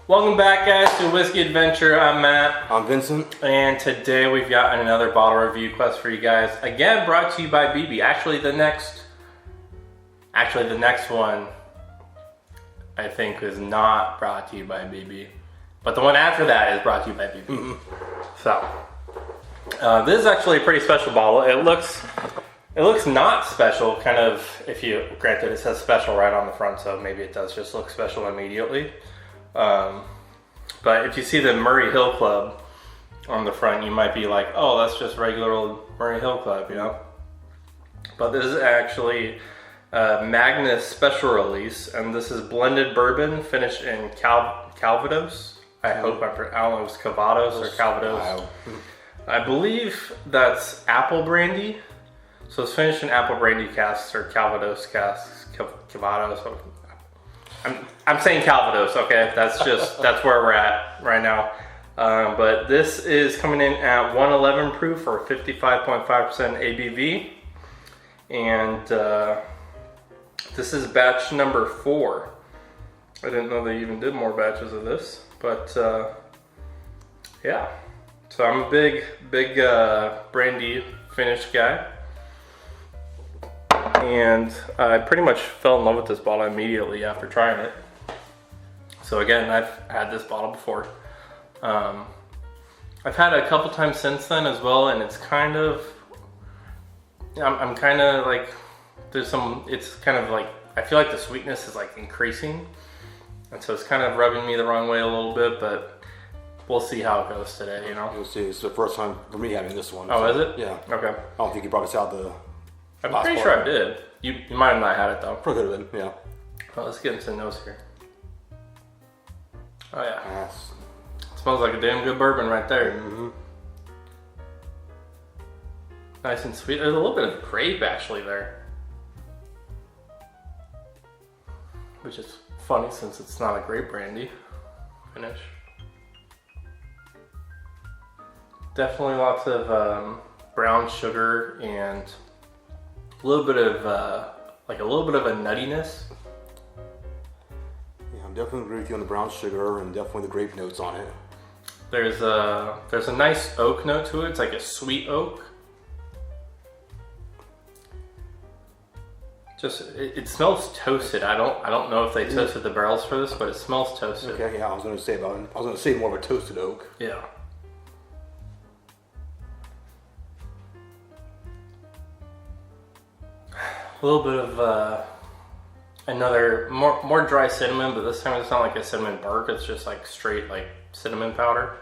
Welcome back, guys, to Whiskey Adventure. I'm Matt. I'm Vincent. And today we've got another bottle review quest for you guys. Again, brought to you by BB. Actually, the next one, I think, is not brought to you by BB. But the one after that is brought to you by BB. Mm-hmm. So, this is actually a pretty special bottle. It looks not special, kind of, granted it says special right on the front, so maybe it does just look special immediately. But if you see the Murray Hill Club on the front, you might be like, oh, that's just regular old Murray Hill Club, you know? But this is actually Magnus special release, and this is blended bourbon finished in Calvados. I don't know if it's Calvados or Calvados. I believe that's apple brandy. So it's finished in apple brandy casks or Calvados casks. Calvados. I'm saying Calvados, okay? That's where we're at right now. But this is coming in at 111 proof or 55.5% ABV. And this is batch number 4. I didn't know they even did more batches of this, but yeah. So I'm a big brandy finished guy. And I pretty much fell in love with this bottle immediately after trying it. So again, I've had this bottle before. I've had it a couple times since then as well, and it's kind of, I'm kind of like, it's kind of like, I feel like the sweetness is like increasing. And so it's kind of rubbing me the wrong way a little bit, but we'll see how it goes today, you know? We'll see. It's the first time for me having this one. Oh, so, is it? Yeah. Okay. I don't think you brought us out the I'm pretty sure I did. You might have not had it though. Probably could have been, yeah. Well, let's get into the nose here. Oh yeah. Yes. It smells like a damn good bourbon right there. Mm-hmm. Nice and sweet. There's a little bit of grape actually there. Which is funny since it's not a grape brandy finish. Definitely lots of brown sugar and a little bit of a nuttiness. Yeah, I'm definitely agree with you on the brown sugar and definitely the grape notes on it. There's a nice oak note to it. It's like a sweet oak. It smells toasted. I don't know if they toasted the barrels for this, but it smells toasted. Okay, yeah, I was gonna say more of a toasted oak. Yeah. A little bit of another more dry cinnamon, but this time it's not like a cinnamon bark. It's just like straight like cinnamon powder,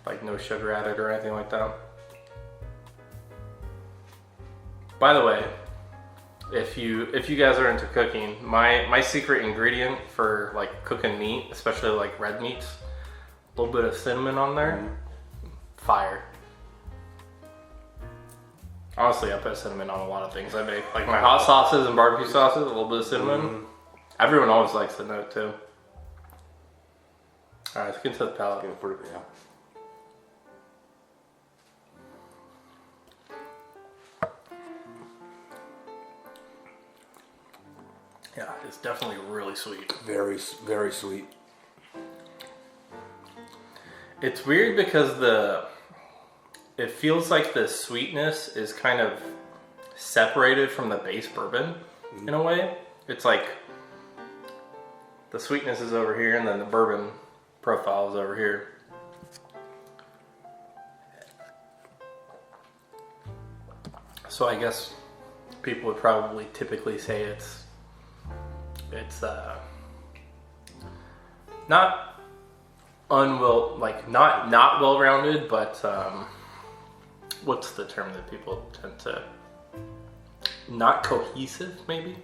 like no sugar added or anything like that. By the way, if you guys are into cooking, my secret ingredient for like cooking meat, especially like red meats, a little bit of cinnamon on there, fire. Honestly, I put cinnamon on a lot of things I make. Like my hot sauces and barbecue sauces, a little bit of cinnamon. Everyone always likes the note too. Alright, let's get to the palate. Yeah. Yeah, it's definitely really sweet. Very, very sweet. It's weird because it feels like the sweetness is kind of separated from the base bourbon in a way. It's like the sweetness is over here and then the bourbon profile is over here. So I guess people would probably typically say it's not not well-rounded, but what's the term that people tend to, not cohesive maybe?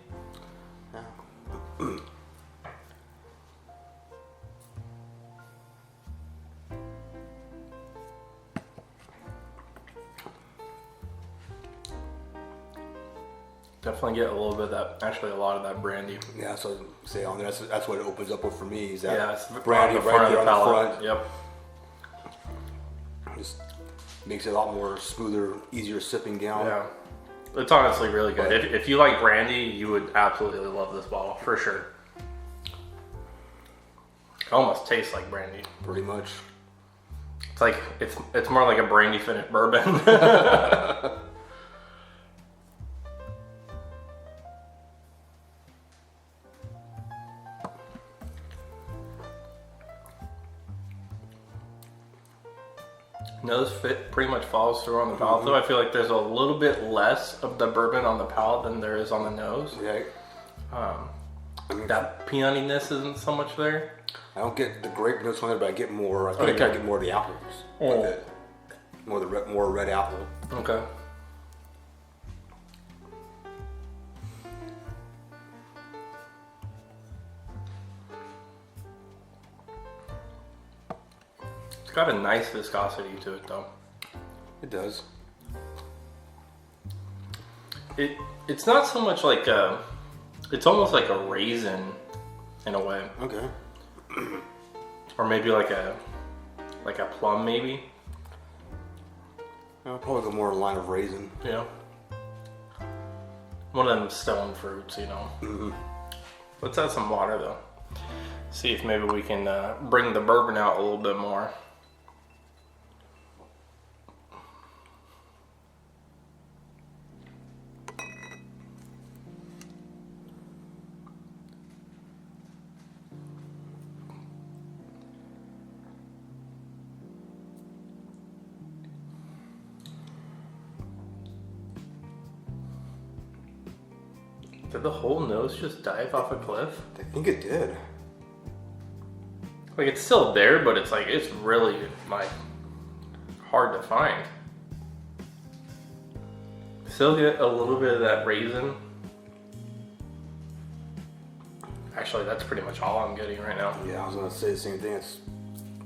Yeah. Definitely get a little bit of that, actually a lot of that brandy. Yeah, so say on there, that's what it opens up with for me, is that it's brandy right there on the front. Yep. Just makes it a lot more smoother, easier sipping down. Yeah. It's honestly really good. If you like brandy, you would absolutely love this bottle, for sure. It almost tastes like brandy. Pretty much. It's like it's more like a brandy finished bourbon. Nose fit pretty much follows through on the palate, though. I feel like there's a little bit less of the bourbon on the palate than there is on the nose. Yeah. That peanutiness isn't so much there. I don't get the grape notes on it, but I get more. I think I kind of get more of the apples with it. More red apple. Okay. It's got a nice viscosity to it, though. It does. It's not so much like a. It's almost like a raisin, in a way. Okay. Or maybe like a plum, maybe. I'll probably go more in line of raisin. Yeah. One of them stone fruits, you know. Mm-hmm. Let's add some water though. See if maybe we can bring the bourbon out a little bit more. Did the whole nose just dive off a cliff? I think it did. Like, it's still there, but it's like, it's really like hard to find. Still get a little bit of that raisin. Actually, that's pretty much all I'm getting right now. Yeah, I was gonna say the same thing. It's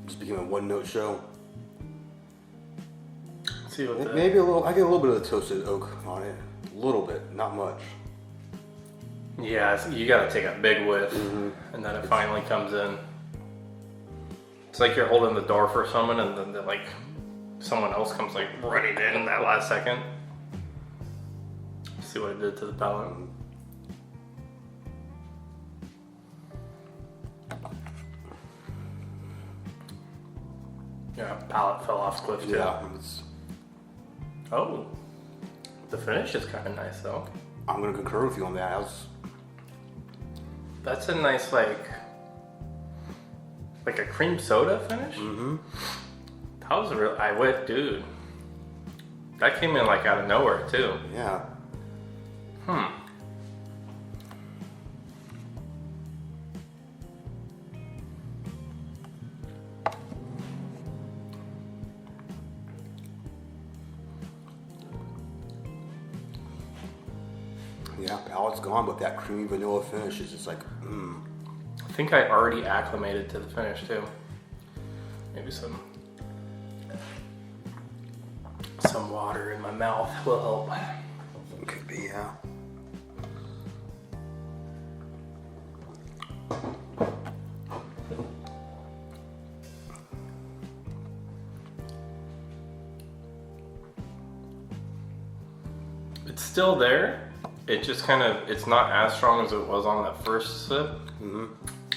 just became a one-note show. Let's see what Maybe a little. I get a little bit of the toasted oak on it. A little bit, not much. Yeah, you gotta take a big whiff, and then it finally comes in. It's like you're holding the door for someone, and then like someone else comes like running in that last second. See what it did to the palate. Yeah, palate fell off cliff too. Yeah. Oh, the finish is kind of nice though. I'm gonna concur with you on that. That's a nice like a cream soda finish. Mm-hmm. That was real. I went, dude. That came in like out of nowhere too. Yeah. Yeah, palate's gone, but that creamy vanilla finish is just like, I think I already acclimated to the finish too. Maybe some water in my mouth will help. Could be, yeah. It's still there. It just kind of, it's not as strong as it was on that first sip.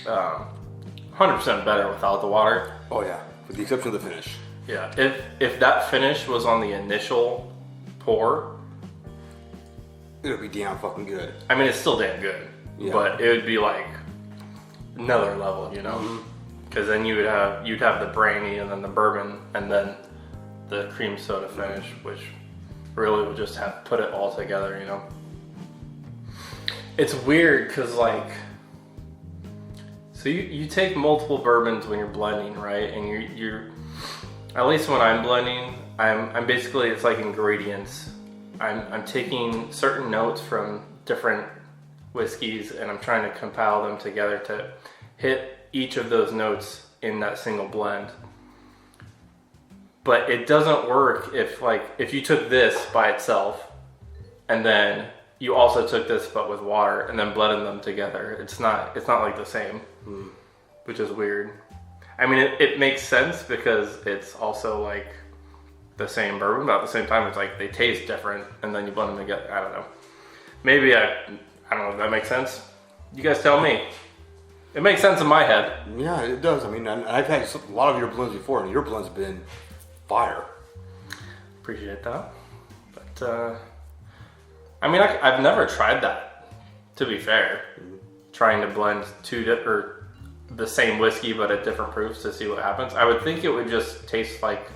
100% better without the water. Oh yeah, with the exception of the finish. Yeah, if that finish was on the initial pour, it would be damn fucking good. I mean, it's still damn good, but it would be like another level, you know? Because then you'd have the brandy and then the bourbon and then the cream soda finish, which really would just have put it all together, you know? It's weird because like, so you take multiple bourbons when you're blending, right? And you're at least when I'm blending, I'm basically, it's like ingredients. I'm taking certain notes from different whiskeys and I'm trying to compile them together to hit each of those notes in that single blend. But it doesn't work if you took this by itself and then you also took this but with water and then blended them together. It's not like the same, which is weird. I mean, it makes sense because it's also like the same bourbon, but at the same time, it's like they taste different and then you blend them together. I don't know. Maybe I don't know if that makes sense. You guys tell me. It makes sense in my head. Yeah, it does. I mean, I've had a lot of your blends before, and your blends have been fire. Appreciate that. But, I mean, I've never tried that, to be fair. Trying to blend the same whiskey but at different proofs to see what happens. I would think it would just taste like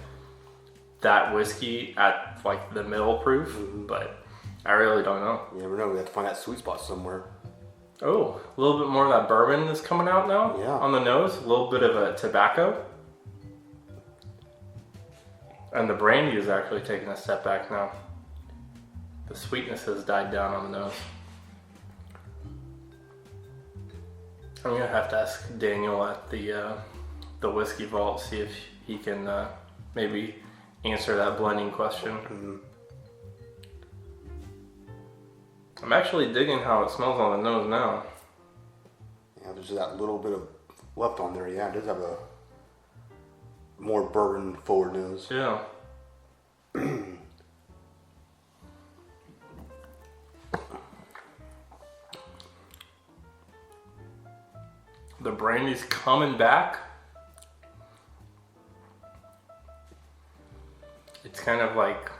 that whiskey at like the middle proof, but I really don't know. You never know. We have to find that sweet spot somewhere. Oh, a little bit more of that bourbon is coming out now. Yeah. On the nose, a little bit of a tobacco. And the brandy is actually taking a step back now. The sweetness has died down on the nose. I'm gonna have to ask Daniel at the whiskey vault, see if he can maybe answer that blending question. I'm actually digging how it smells on the nose now. Yeah, there's that little bit of left on there. Yeah, it does have a more bourbon forward nose. Yeah. The brandy's coming back. It's kind of like,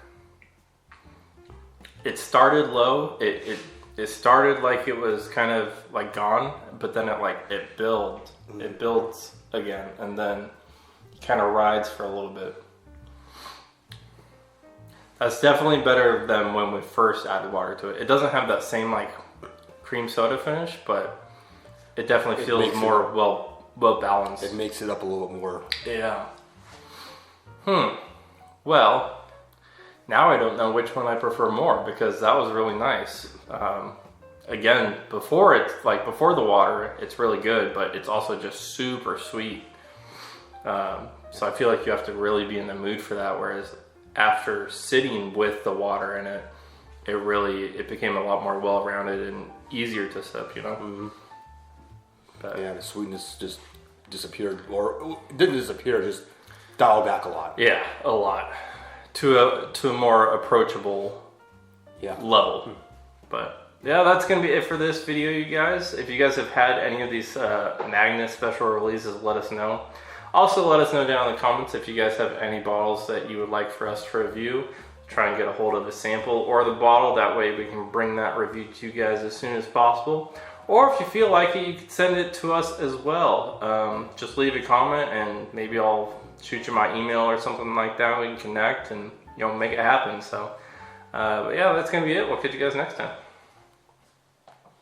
it started low. It started like it was kind of like gone, but then it builds again, and then kind of rides for a little bit. That's definitely better than when we first added water to it. It doesn't have that same like cream soda finish, but it definitely feels more well balanced. It makes it up a little bit more. Yeah. Well, now I don't know which one I prefer more, because that was really nice. Again, before the water, it's really good, but it's also just super sweet. So I feel like you have to really be in the mood for that. Whereas after sitting with the water in it, it became a lot more well-rounded and easier to sip, you know? But, yeah, the sweetness just disappeared, or it didn't disappear, just dialed back a lot. Yeah, a lot. To a more approachable level. But yeah, that's gonna be it for this video, you guys. If you guys have had any of these Magnus special releases, let us know. Also, let us know down in the comments if you guys have any bottles that you would like for us to review. Try and get a hold of the sample or the bottle. That way we can bring that review to you guys as soon as possible. Or if you feel like it, you can send it to us as well. Just leave a comment and maybe I'll shoot you my email or something like that. We can connect and make it happen. So, but yeah, that's gonna be it. We'll catch you guys next time.